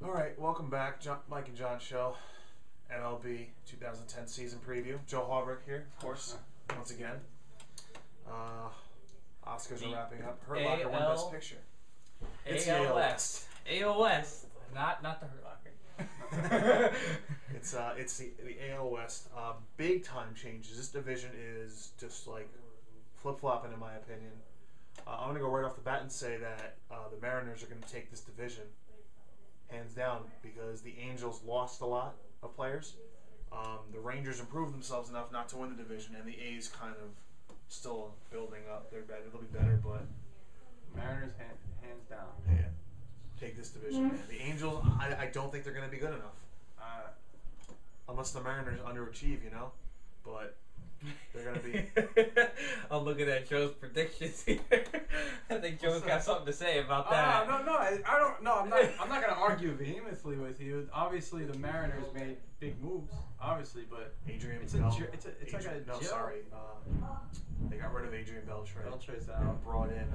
All right, welcome back, Mike and John Show, MLB 2010 season preview. Joe Haubrich here, of course, once again. Oscars are wrapping up. Hurt Locker won Best Picture. It's AL West. AL West, not the Hurt Locker. It's the AL West. Big time changes. This division is just like flip flopping, in my opinion. I'm gonna go right off the bat and say that the Mariners are gonna take this division hands down because the Angels lost a lot of players. The Rangers improved themselves enough not to win the division, and the A's kind of still building up. They're better. They'll be better, but Mariners hands down. Yeah, take this division, man. The Angels, I don't think they're going to be good enough. Unless the Mariners underachieve, you know? But they're going to be... I'm looking at Joe's predictions here. I think Joe's got something to say about that. No, I don't. No, I'm not going to argue vehemently with you. Obviously, the Mariners made big moves. Obviously, but Adrian it's Bell. like a no, gel. sorry. They got rid of Adrian Beltre. Beltre's out. Brought in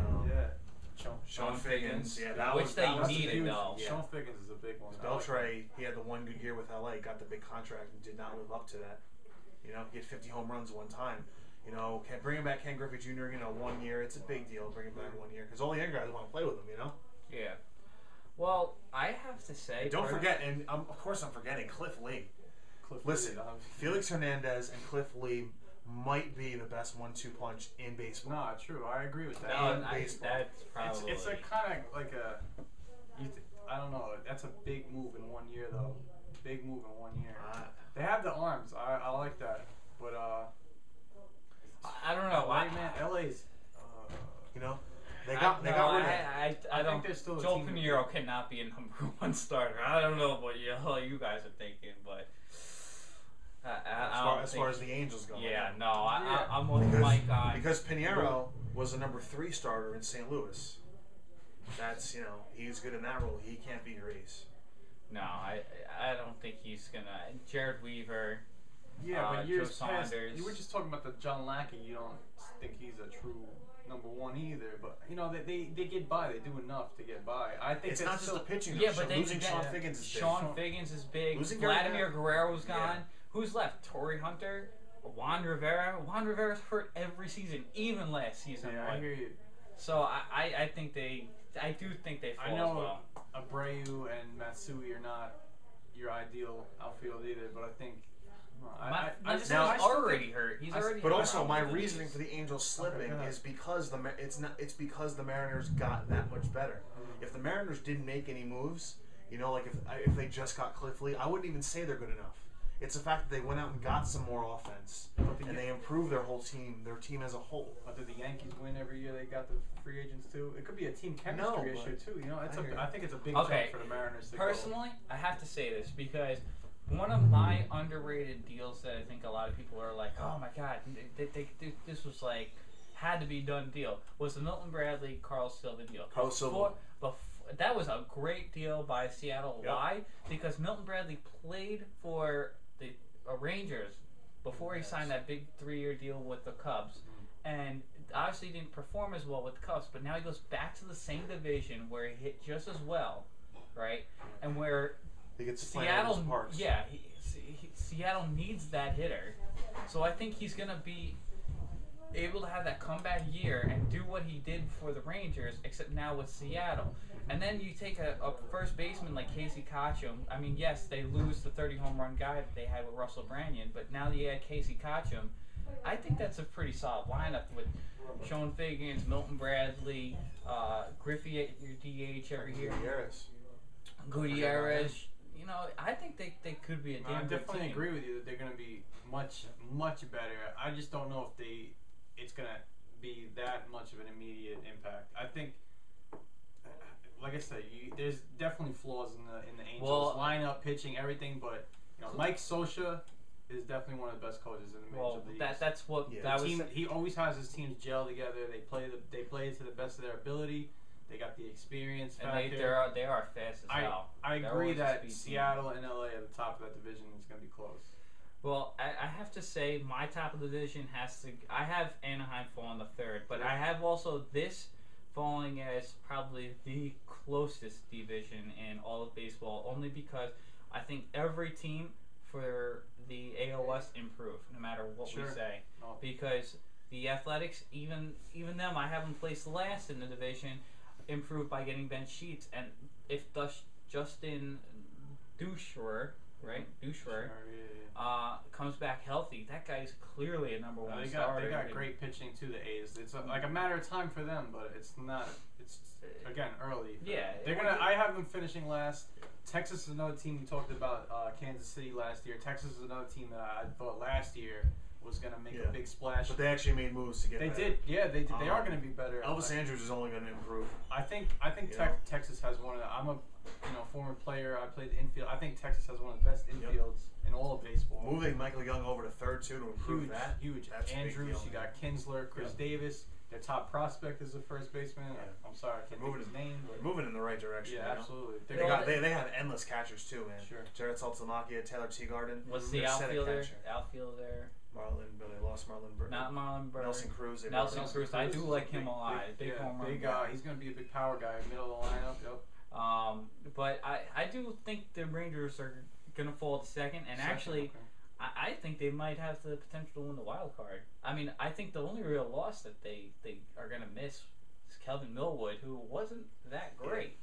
Sean Figgins. Yeah, that which that they needed, though. Yeah. Sean Figgins is a big one. Beltre, he had the one good year with LA, got the big contract, and did not live up to that. You know, he had 50 home runs one time. You know, bring him back, Ken Griffey Jr. You know, 1 year. It's a big deal. Bring him back 1 year because all the young guys want to play with him. You know. Yeah. Well, I have to say. And don't forget, and of course I'm forgetting Cliff Lee. Listen, Felix Hernandez and Cliff Lee might be the best 1-2 punch in baseball. No, true. I agree with that. No, that's probably. It's a kind of like a. I don't know. That's a big move in 1 year, though. Big move in 1 year. They have the arms. I like that, but I don't know. Right, man. LA's. You know, they got rid of. I don't. think there's still a Joel team Pinheiro cannot be a #1 starter. I don't know what you guys are thinking, but. As far as the Angels go. Yeah, no, I'm with Mike on. Because Pinheiro was a #3 starter in St. Louis. That's, you know, he's good in that role. He can't be your ace. No, I don't think he's gonna. Jared Weaver. Yeah, but years Joe past, Saunders. you were just talking about the John Lackey. You don't think he's a true #1 either, but you know they get by. They do enough to get by. I think it's not just the pitching. Yeah, but losing Sean Figgins is big. Sean Figgins is big. Losing Vladimir Guerrero's gone. Yeah. Who's left? Torrey Hunter, Juan Rivera. Juan Rivera's hurt every season, even last season. Yeah, I hear you. So I think I do think they fall I know as well. Abreu and Matsui are not your ideal outfield either, but I think. He's already hurt. He's already. But also, my reasoning for the Angels slipping is because it's because the Mariners got that much better. If the Mariners didn't make any moves, you know, like if they just got Cliff Lee, I wouldn't even say they're good enough. It's the fact that they went out and got some more offense, and they improved their whole team, their team as a whole. But did the Yankees win every year? They got the free agents too. It could be a team chemistry issue too. You know, I think it's a big jump for the Mariners. Personally, I have to say this because one of my underrated deals that I think a lot of people are like, oh my god, this was like had to be done deal was the Milton Bradley Carl Silva deal. Carl Silva. That was a great deal by Seattle. Yep. Why? Because Milton Bradley played for the Rangers before he signed that big 3-year deal with the Cubs, and obviously didn't perform as well with the Cubs. But now he goes back to the same division where he hit just as well, right? And where Seattle, Seattle needs that hitter, so I think he's gonna be able to have that comeback year and do what he did for the Rangers, except now with Seattle. And then you take a first baseman like Casey Kotchum. I mean, yes, they lose the 30 home run guy that they had with Russell Branyan, but now they add Casey Kotchum. I think that's a pretty solid lineup with Sean Figgins, Milton Bradley, Griffey at your DH every year. Gutierrez. You know, I think they could be a damn good team. I definitely agree with you that they're going to be much better. I just don't know if it's going to be that much of an immediate impact. I think, like I said, there's definitely flaws in the Angels lineup, pitching, everything. But you know, Mike Scioscia is definitely one of the best coaches in the Major Leagues. That's what he always has his teams gel together. They play to the best of their ability. They got the experience factor. And they are fast as hell. I agree that Seattle and LA at the top of that division is going to be close. Well, I have to say my top of the division has to. I have Anaheim falling the third, but I have also this falling as probably the closest division in all of baseball, only because I think every team for the AL West improved, no matter what we say. No. Because the Athletics, even them, I have them placed last in the division, improved by getting Ben Sheets. And if Justin Dushrer, right? Dushrer, comes back healthy, that guy's clearly a number one starter. They got great pitching to the A's. It's like a matter of time for them, but it's not. It's again early. Yeah, they're gonna. I have them finishing last. Texas is another team. We talked about Kansas City last year. Texas is another team that I thought last year was gonna make a big splash. But they actually made moves to get. They better. did. Yeah, they did. They are gonna be better. Elvis Andrews is only gonna improve. I think Texas has one of the. I'm a former player. I played infield. I think Texas has one of the best infields in all of baseball. Moving Michael Young over to third too to improve huge. That's Andrews, you got Kinsler, Chris Davis. Their top prospect is the first baseman. I'm sorry, I can't think of his name. But moving in the right direction. Yeah, absolutely. They have endless catchers too, man. Sure. Jared Saltalamacchia, Taylor Teagarden. What's the outfielder? Marlon, but they lost Marlon Bird. Not Marlon Bird. Nelson Cruz. Nelson Cruz. I do like him a lot. Big home run. Big guy. He's going to be a big power guy, middle of the lineup. Yep. But I do think the Rangers are going to fall to second, and actually, I think they might have the potential to win the wild card. I mean, I think the only real loss that they are going to miss is Kelvin Millwood, who wasn't that great.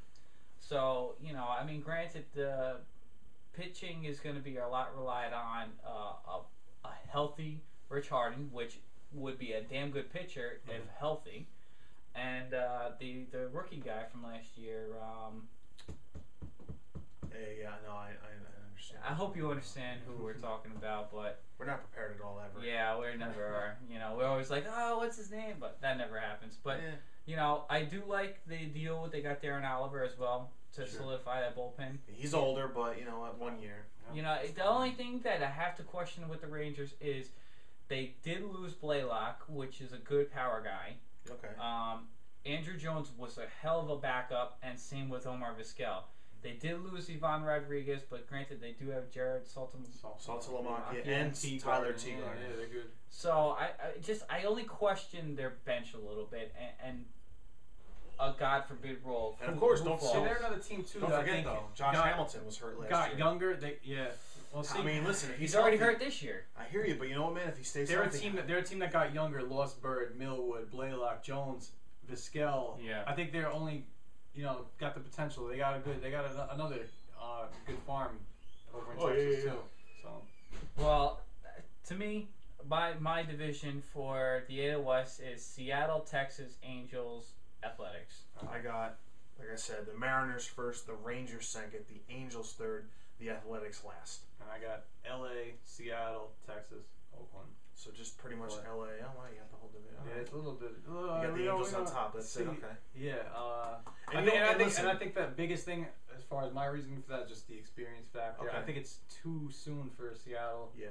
So, I mean, granted, the pitching is going to be a lot relied on a healthy Rich Harding, which would be a damn good pitcher if healthy, and the rookie guy from last year. I understand. I hope you understand who we're talking about, but we're not prepared at all ever. Yeah, we never are. We're always like, oh, what's his name? But that never happens. But I do like the deal they got Darren Oliver as well to solidify that bullpen. He's older, but at 1 year. The only thing that I have to question with the Rangers is they did lose Blaylock, which is a good power guy. Okay. Andrew Jones was a hell of a backup, and same with Omar Vizquel. They did lose Ivan Rodriguez, but granted, they do have Jared Saltalamacchia and Tyler Teagarden. Yeah, they're good. So I only question their bench a little bit, and a God forbid role. And of course, don't see they're another team too. Don't forget though, Josh Hamilton was hurt last year. Got younger. Well, see, I mean, listen, if he's already hurt this year. I hear you, but you know what, man? If he stays healthy, they're a team that got younger. Lost Bird, Millwood, Blaylock, Jones, Vizquel. Yeah. I think they're only, got the potential. They got another good farm over in Texas too. So. Well, to me, my division for the AL West is Seattle, Texas, Angels, Athletics. I got, like I said, the Mariners first, the Rangers second, the Angels third, the Athletics last. And I got LA, Seattle, Texas, Oakland. So just pretty much LA. Oh, wow, you got the whole division. Yeah, it's a little bit. You got the Angels on top. That's it. Okay. Yeah. I think that biggest thing, as far as my reasoning for that, is just the experience factor. Okay. I think it's too soon for Seattle. Yeah.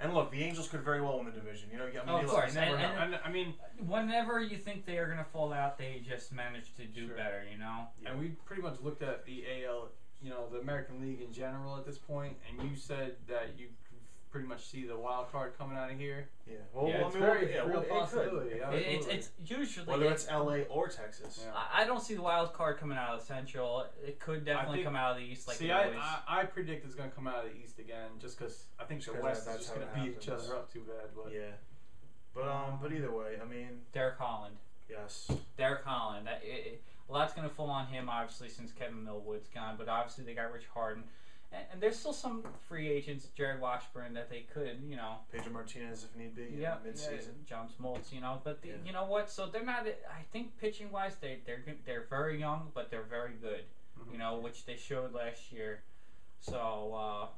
And look, the Angels could very well win the division. Of course. I mean, whenever you think they are going to fall out, they just manage to do better. Yeah. And we pretty much looked at the AL, the American League in general at this point, and you said that you pretty much see the wild card coming out of here. Yeah. Well, it's a real possibility. It's usually whether it's LA or Texas. Yeah. I don't see the wild card coming out of the Central. It could definitely come out of the East. I predict it's going to come out of the East again, just because I think the West is just going to beat each other up too bad. But but either way, I mean, Derek Holland. Yes. Derek Holland. A lot's going to fall on him, obviously, since Kevin Millwood's gone. But obviously, they got Rich Harding. And there's still some free agents, Jared Washburn, that they could, Pedro Martinez if need be, mid-season. John Smoltz, but you know what? So they're not. I think pitching-wise, they're very young, but they're very good. Mm-hmm. Which they showed last year. So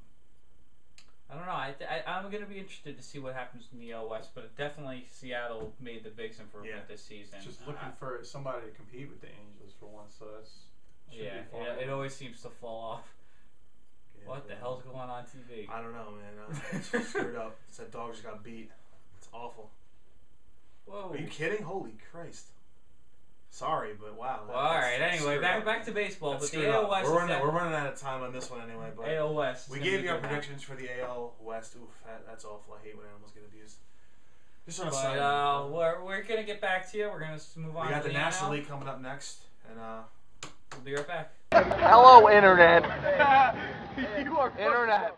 I don't know. I'm going to be interested to see what happens in the AL West, but definitely Seattle made the biggest improvement this season. Just looking for somebody to compete with the Angels for once, so that's should be fun. It always seems to fall off. What the hell's going on TV? I don't know, man. It's screwed up. That dog just got beat. It's awful. Whoa. Are you kidding? Holy Christ. Sorry, but wow. Well, all right. Anyway, back to baseball. But the AL West. We're running out of time on this one anyway. But AL West. We gave you our predictions for the AL West. Oof, that's awful. I hate when animals get abused. Just on a But side note, we're gonna get back to you. We're gonna move on. we got to the the National NL. League coming up next, and We'll be right back. Hello, Internet. You are Internet.